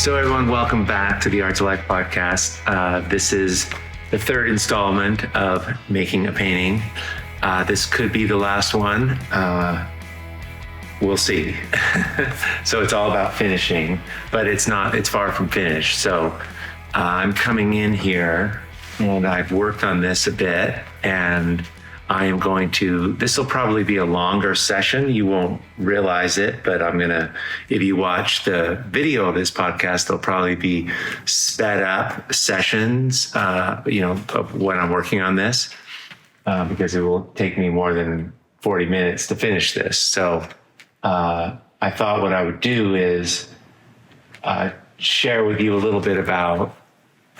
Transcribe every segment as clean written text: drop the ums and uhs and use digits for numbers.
So everyone, welcome back to the Art2Life podcast. This is the third installment of Making a Painting. This could be the last one. We'll see. So it's all about finishing, but it's far from finished. So I'm coming in here and I've worked on this a bit, and I am going to, this will probably be a longer session. You won't realize it, but if you watch the video of this podcast, there'll probably be sped up sessions, of when I'm working on this, because it will take me more than 40 minutes to finish this. So I thought what I would do is share with you a little bit about,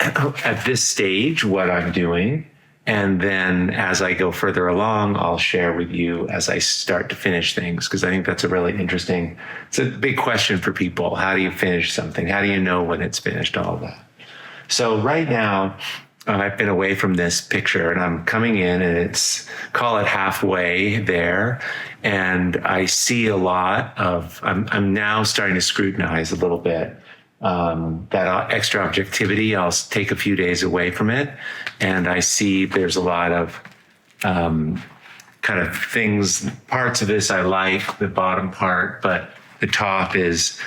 at this stage, what I'm doing. And then as I go further along, I'll share with you as I start to finish things, because I think that's it's a big question for people. How do you finish something? How do you know when it's finished? All of that. So right now, I've been away from this picture and I'm coming in, and call it halfway there. And I see a lot of, I'm now starting to scrutinize a little bit. That extra objectivity, I'll take a few days away from it, and I see there's a lot of kind of things, parts of this I like, the bottom part, but the top is,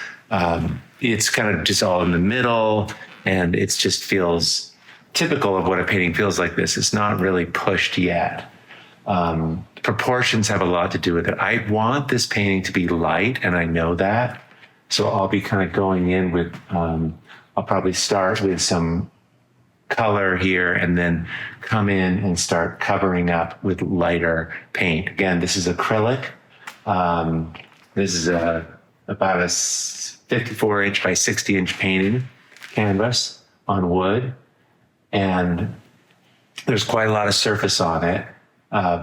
it's kind of just all in the middle, and it just feels typical of what a painting feels like this. It's not really pushed yet. Proportions have a lot to do with it. I want this painting to be light, and I know that. So I'll be kind of going in with, I'll probably start with some color here and then come in and start covering up with lighter paint. Again, this is acrylic. This is about a 54 inch by 60 inch painting canvas on wood. And there's quite a lot of surface on it,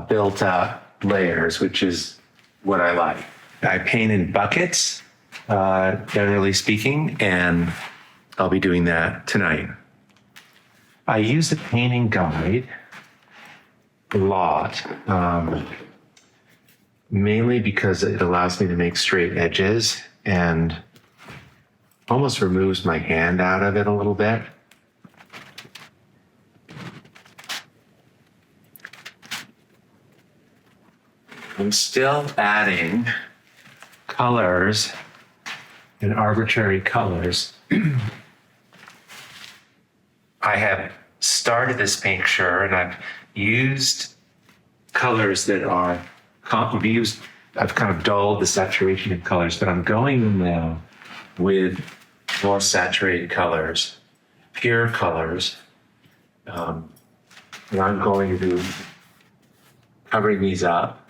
built up layers, which is what I like. I paint in buckets. Generally speaking, and I'll be doing that tonight. I use the painting guide a lot, mainly because it allows me to make straight edges and almost removes my hand out of it a little bit. I'm still adding colors and arbitrary colors. I have started this picture and I've used colors that are, I've kind of dulled the saturation of colors, but I'm going in now with more saturated colors, pure colors. And I'm going to covering these up.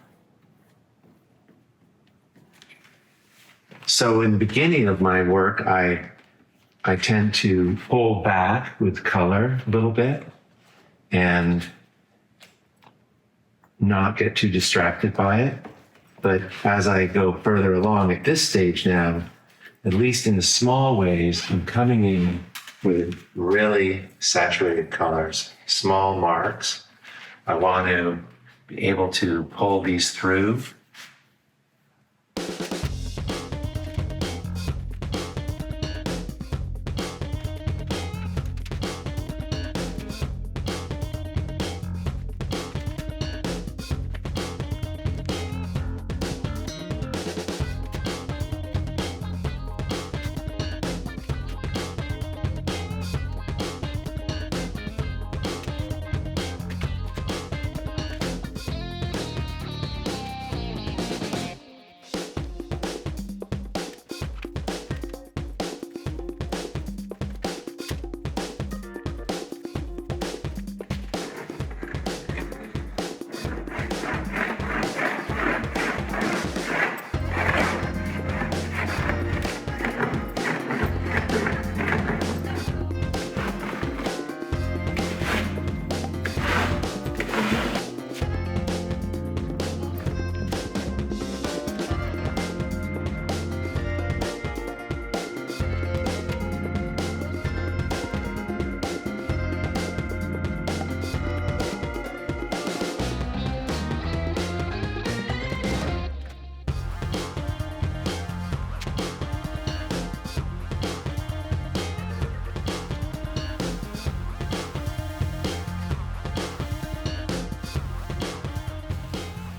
So in the beginning of my work, I tend to pull back with color a little bit and not get too distracted by it. But as I go further along at this stage now, at least in the small ways, I'm coming in with really saturated colors, small marks. I want to be able to pull these through.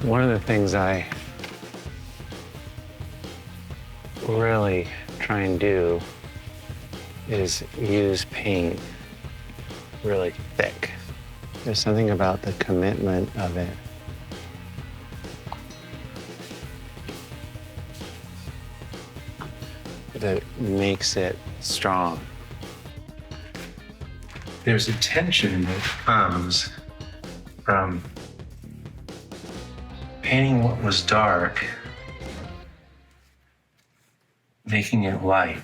One of the things I really try and do is use paint really thick. There's something about the commitment of it that makes it strong. There's a tension that comes from painting what was dark, making it light.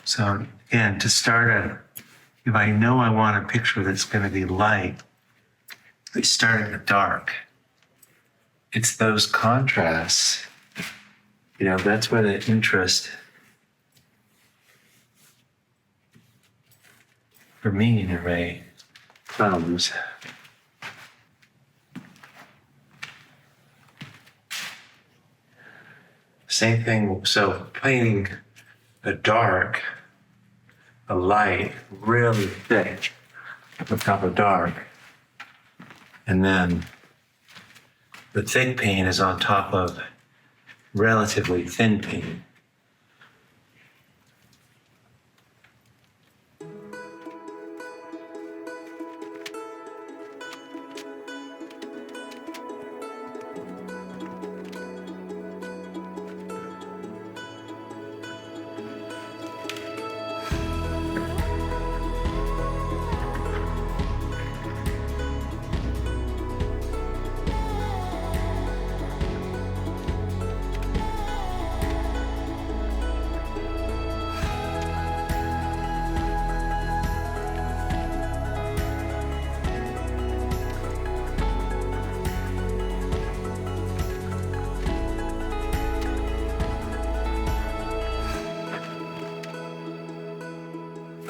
So again, to start if I know I want a picture that's going to be light, I start in the dark. It's those contrasts, that's where the interest for me anyway comes. Same thing, so painting a dark, a light, really thick on top of dark. And then the thick paint is on top of relatively thin paint.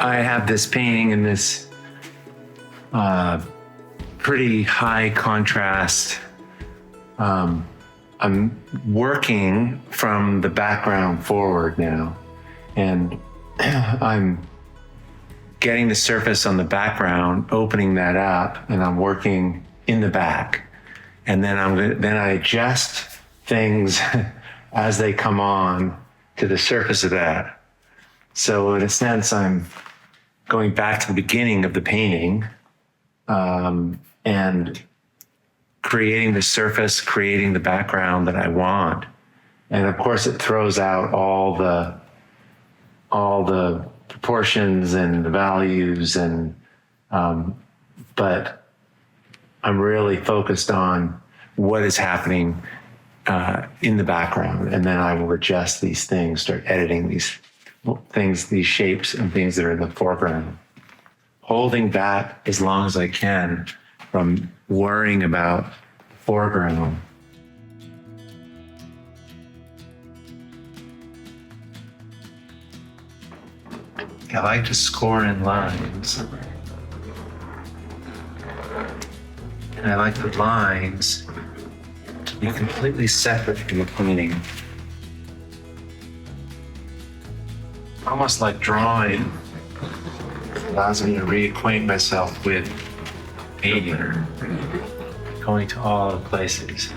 I have this painting in this pretty high contrast. I'm working from the background forward now, and I'm getting the surface on the background, opening that up, and I'm working in the back. And then I adjust things as they come on to the surface of that. So in a sense, I'm going back to the beginning of the painting, and creating the surface, creating the background that I want. And of course it throws out all the proportions and the values, and but I'm really focused on what is happening in the background, and then I will adjust these things, start editing these things, these shapes and things that are in the foreground, holding back as long as I can from worrying about the foreground. I like to score in lines, and I like the lines to be completely separate from the painting. Almost like drawing allows me to reacquaint myself with painting, going to all the places.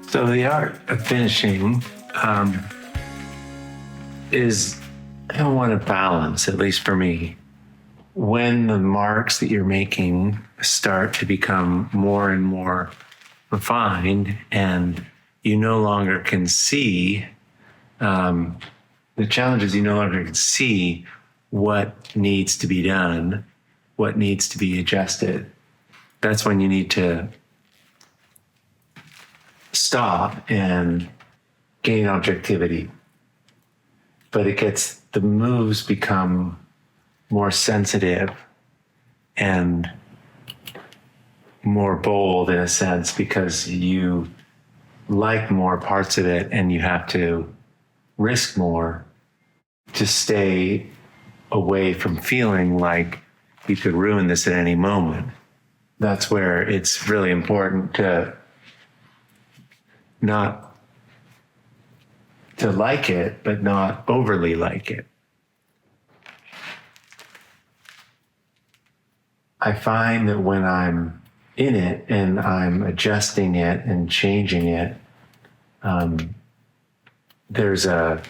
So the art of finishing is one of balance, at least for me. When the marks that you're making start to become more and more refined, and you no longer can see, the challenge is you no longer can see what needs to be done, what needs to be adjusted. That's when you need to stop and gain objectivity. But the moves become more sensitive and more bold in a sense, because you like more parts of it and you have to risk more to stay away from feeling like you could ruin this at any moment. That's where it's really important to not to like it, but not overly like it. I find that when I'm in it and I'm adjusting it and changing it, there's a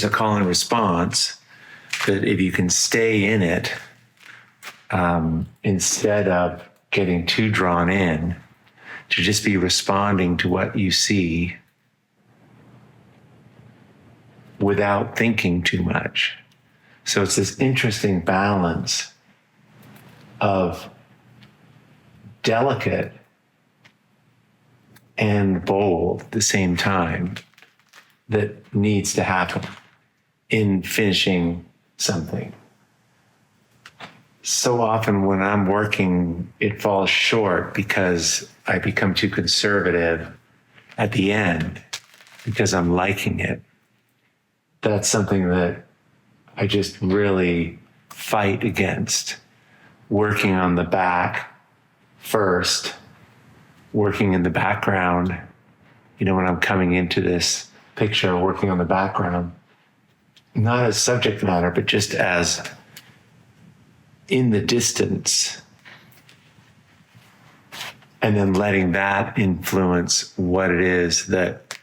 call and response that if you can stay in it, instead of getting too drawn in, to just be responding to what you see without thinking too much. So it's this interesting balance of delicate and bold at the same time that needs to happen in finishing something. So often when I'm working, it falls short because I become too conservative at the end because I'm liking it. That's something that I just really fight against. Working on the back first, working in the background. When I'm coming into this picture, working on the background, not as subject matter, but just as in the distance, and then letting that influence what it is that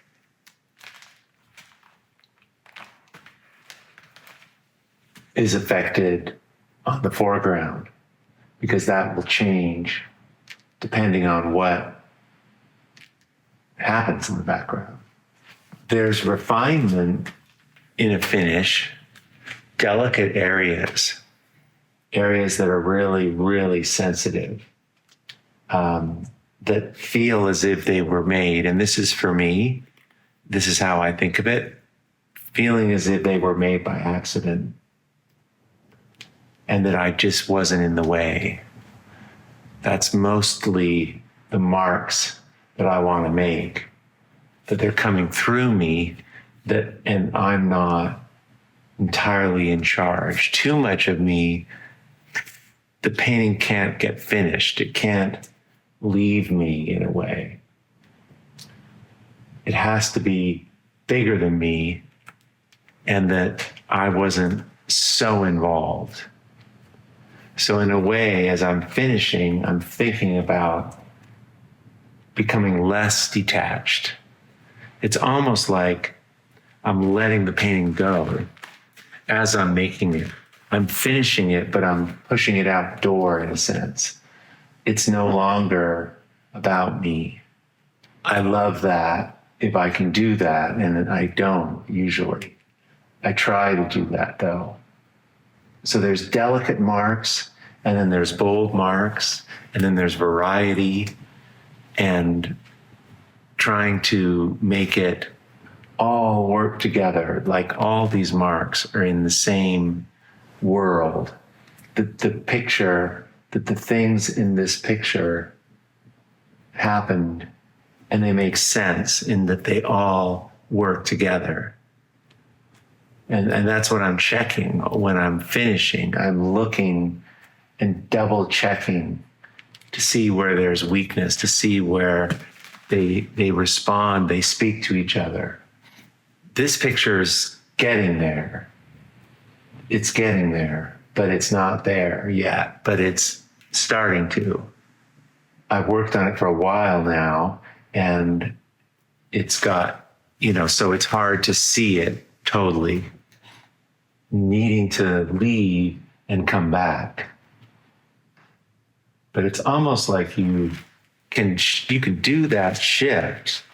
is affected on the foreground, because that will change depending on what happens in the background. There's refinement in a finish, delicate areas that are really, really sensitive, that feel as if they were made. And this is for me, this is how I think of it, feeling as if they were made by accident and that I just wasn't in the way. That's mostly the marks that I want to make, that they're coming through me, and I'm not entirely in charge. Too much of me, the painting can't get finished. It can't leave me in a way. It has to be bigger than me, and that I wasn't so involved. So in a way, as I'm finishing, I'm thinking about becoming less detached. It's almost like I'm letting the painting go as I'm making it. I'm finishing it, but I'm pushing it out the door in a sense. It's no longer about me. I love that if I can do that, and I don't usually. I try to do that though. So there's delicate marks, and then there's bold marks, and then there's variety, and trying to make it all work together, like all these marks are in the same world. The picture, that the things in this picture happened, and they make sense in that they all work together. And that's what I'm checking when I'm finishing. I'm looking and double checking to see where there's weakness, to see where they respond, they speak to each other. This picture is getting there. It's getting there, but it's not there yet, but it's starting to. I've worked on it for a while now, and it's got, so it's hard to see it totally, needing to leave and come back. But it's almost like you can do that shift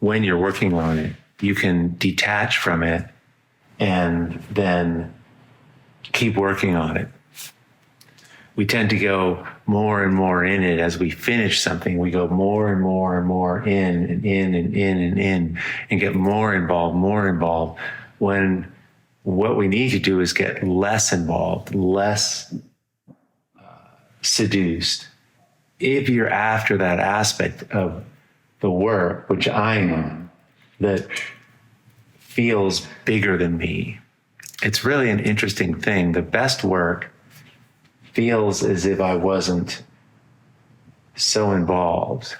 when you're working on it. You can detach from it and then keep working on it. We tend to go more and more in it as we finish something. We go more and more and more in and in and in and in and get more involved, when what we need to do is get less involved, less seduced. If you're after that aspect of the work, which I am, that feels bigger than me, it's really an interesting thing. The best work feels as if I wasn't so involved.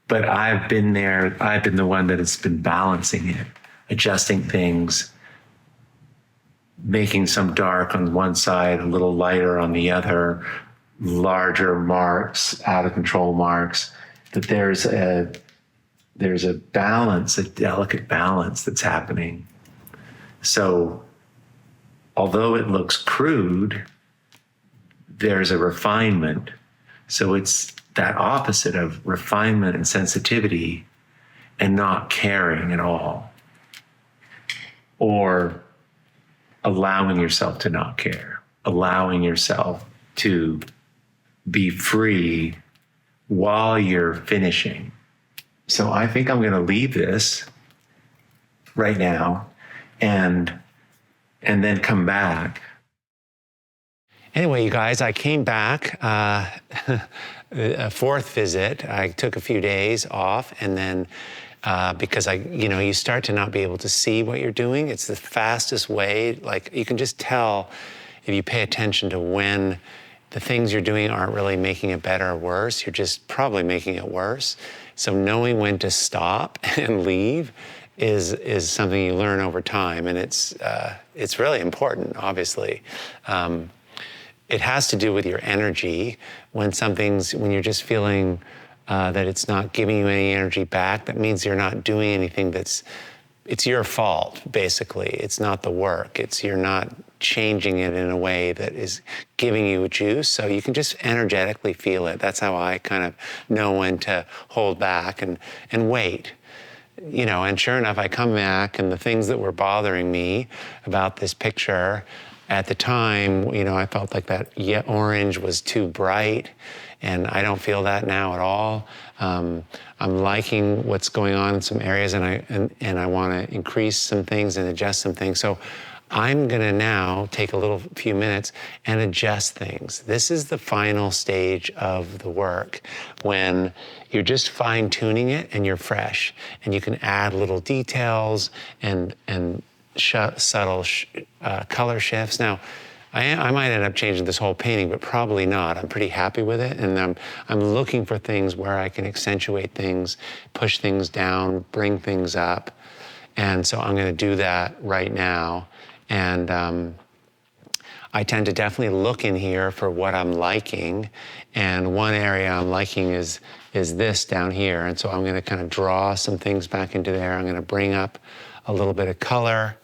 But I've been there. I've been the one that has been balancing it, adjusting things, making some dark on one side, a little lighter on the other, larger marks, out of control marks. That there's a balance, a delicate balance that's happening. So although it looks crude, there's a refinement. So it's that opposite of refinement and sensitivity and not caring at all, or allowing yourself to not care, allowing yourself to be free while you're finishing. So I think I'm going to leave this right now and then come back. Anyway, you guys, I came back a fourth visit. I took a few days off, and then because you start to not be able to see what you're doing. It's the fastest way. Like, you can just tell if you pay attention to when the things you're doing aren't really making it better or worse. You're just probably making it worse. So knowing when to stop and leave is something you learn over time, and it's really important, obviously. It has to do with your energy. When you're just feeling that it's not giving you any energy back, that means you're not doing anything it's your fault, basically. It's not the work. You're not changing it in a way that is giving you a juice. So you can just energetically feel it. That's how I kind of know when to hold back and wait. And sure enough, I come back, and the things that were bothering me about this picture at the time, I felt like that orange was too bright, and I don't feel that now at all. I'm liking what's going on in some areas, and I want to increase some things and adjust some things. So I'm going to now take a few minutes and adjust things. This is the final stage of the work, when you're just fine-tuning it and you're fresh, and you can add little details and subtle color shifts. Now, I might end up changing this whole painting, but probably not. I'm pretty happy with it, and I'm looking for things where I can accentuate things, push things down, bring things up, and so I'm going to do that right now. And I tend to definitely look in here for what I'm liking, and one area I'm liking is this down here, and so I'm going to kind of draw some things back into there. I'm going to bring up a little bit of color.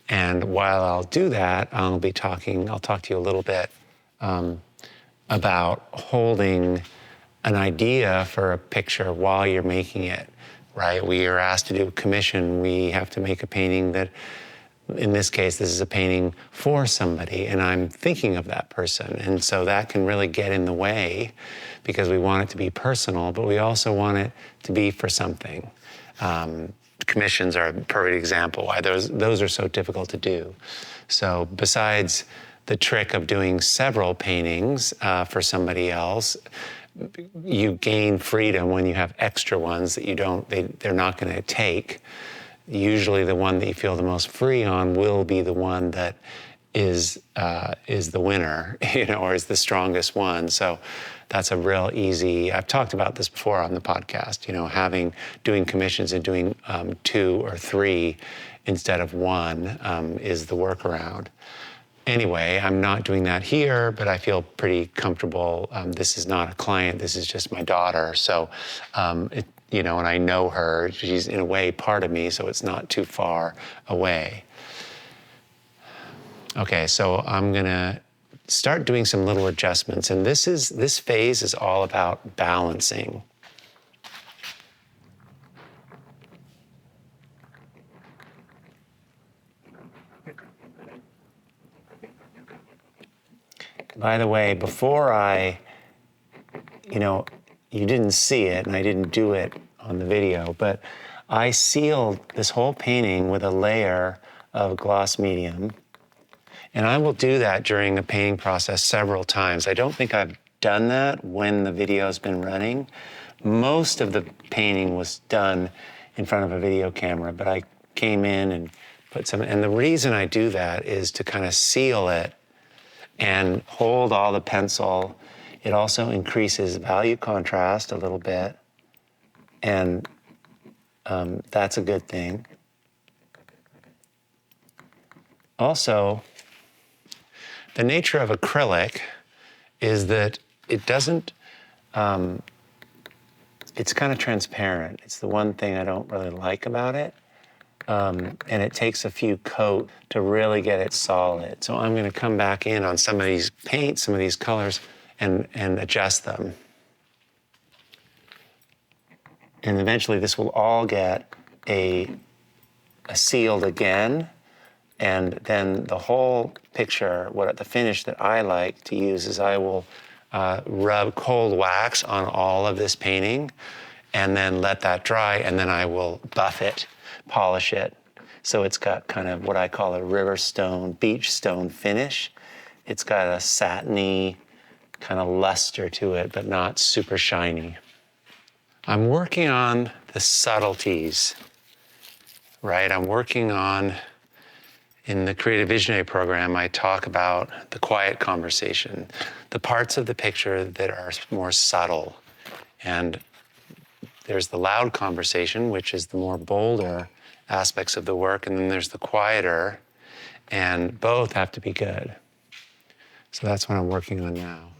And while I'll do that, I'll talk to you a little bit about holding an idea for a picture while you're making it, right? We are asked to do a commission. We have to make a painting that, in this case, this is a painting for somebody, and I'm thinking of that person. And so that can really get in the way, because we want it to be personal, but we also want it to be for something. Commissions are a perfect example why those are so difficult to do. So besides the trick of doing several paintings for somebody else, you gain freedom when you have extra ones that they're not going to take. Usually the one that you feel the most free on will be the one that is the winner, or is the strongest one. So that's a real easy. I've talked about this before on the podcast. Doing commissions and doing 2 or 3 instead of 1 is the workaround. Anyway, I'm not doing that here, but I feel pretty comfortable. This is not a client, this is just my daughter. So, and I know her, she's in a way part of me, so it's not too far away. Okay, so I'm gonna start doing some little adjustments, and this phase is all about balancing. By the way, before you didn't see it and I didn't do it on the video, but I sealed this whole painting with a layer of gloss medium. And I will do that during the painting process several times. I don't think I've done that when the video's been running. Most of the painting was done in front of a video camera, but I came in and put some, and the reason I do that is to kind of seal it and hold all the pencil. It also increases value contrast a little bit, and that's a good thing. Also, the nature of acrylic is that it doesn't, it's kind of transparent. It's the one thing I don't really like about it. And it takes a few coats to really get it solid. So I'm gonna come back in on some of these paints, some of these colors, and adjust them. And eventually this will all get a sealed again. And then the whole picture, the finish that I like to use is I will rub cold wax on all of this painting and then let that dry, and then I will buff it, polish it. So it's got kind of what I call a river stone, beach stone finish. It's got a satiny kind of luster to it, but not super shiny. I'm working on the subtleties, right? I'm working on, in the Creative Visionary program, I talk about the quiet conversation, the parts of the picture that are more subtle. And there's the loud conversation, which is the more bolder aspects of the work, and then there's the quieter, and both have to be good. So that's what I'm working on now.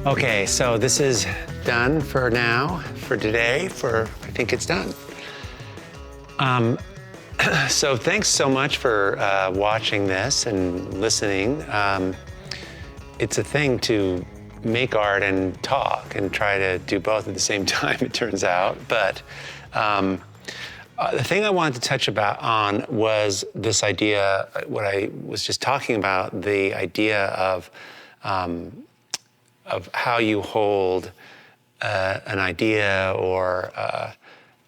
Okay, so this is done for now, for today, I think it's done. So thanks so much for watching this and listening. It's a thing to make art and talk and try to do both at the same time, it turns out. But the thing I wanted to touch on was this idea, what I was just talking about, the idea of how you hold an idea or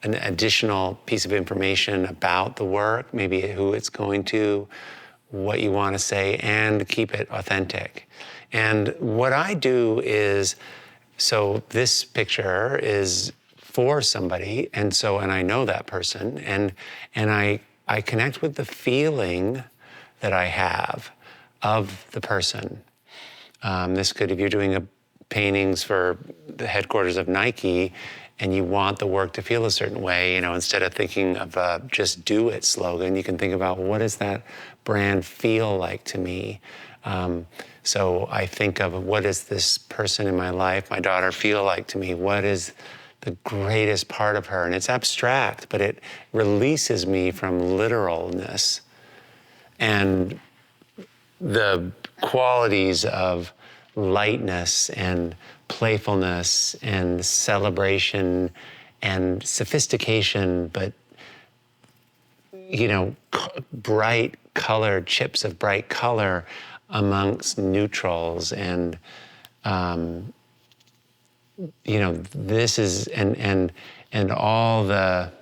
an additional piece of information about the work, maybe who it's going to, what you want to say, and keep it authentic. And what I do is, so this picture is for somebody, and I know that person, and I connect with the feeling that I have of the person. This could, if you're doing paintings for the headquarters of Nike and you want the work to feel a certain way, instead of thinking of a just do it slogan, you can think about, what does that brand feel like to me? So I think of, what does this person in my life, my daughter, feel like to me? What is the greatest part of her? And it's abstract, but it releases me from literalness. And the qualities of lightness and playfulness and celebration and sophistication, but bright colored chips of bright color amongst neutrals, and this is and all the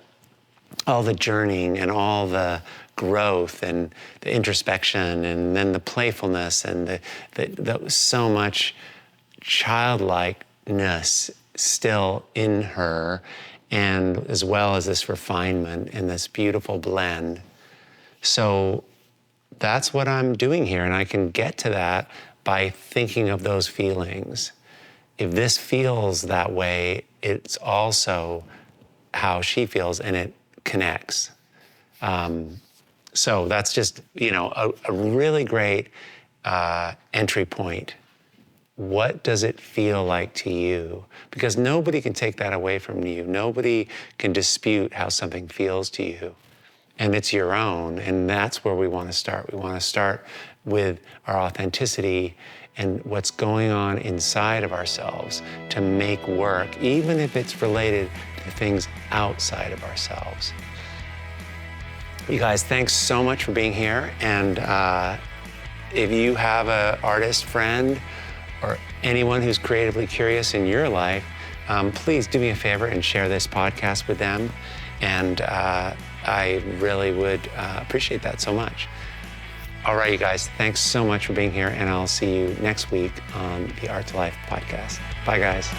journeying and all the growth and the introspection, and then the playfulness, and the so much childlikeness still in her, and as well as this refinement and this beautiful blend. So that's what I'm doing here, and I can get to that by thinking of those feelings. If this feels that way, it's also how she feels, and it connects. So that's just, a really great entry point. What does it feel like to you? Because nobody can take that away from you. Nobody can dispute how something feels to you. And it's your own, and that's where we want to start. We want to start with our authenticity and what's going on inside of ourselves to make work, even if it's related to things outside of ourselves. You guys, thanks so much for being here. And if you have an artist friend or anyone who's creatively curious in your life, please do me a favor and share this podcast with them. And I really would appreciate that so much. All right, you guys, thanks so much for being here, and I'll see you next week on the Art2Life podcast. Bye, guys.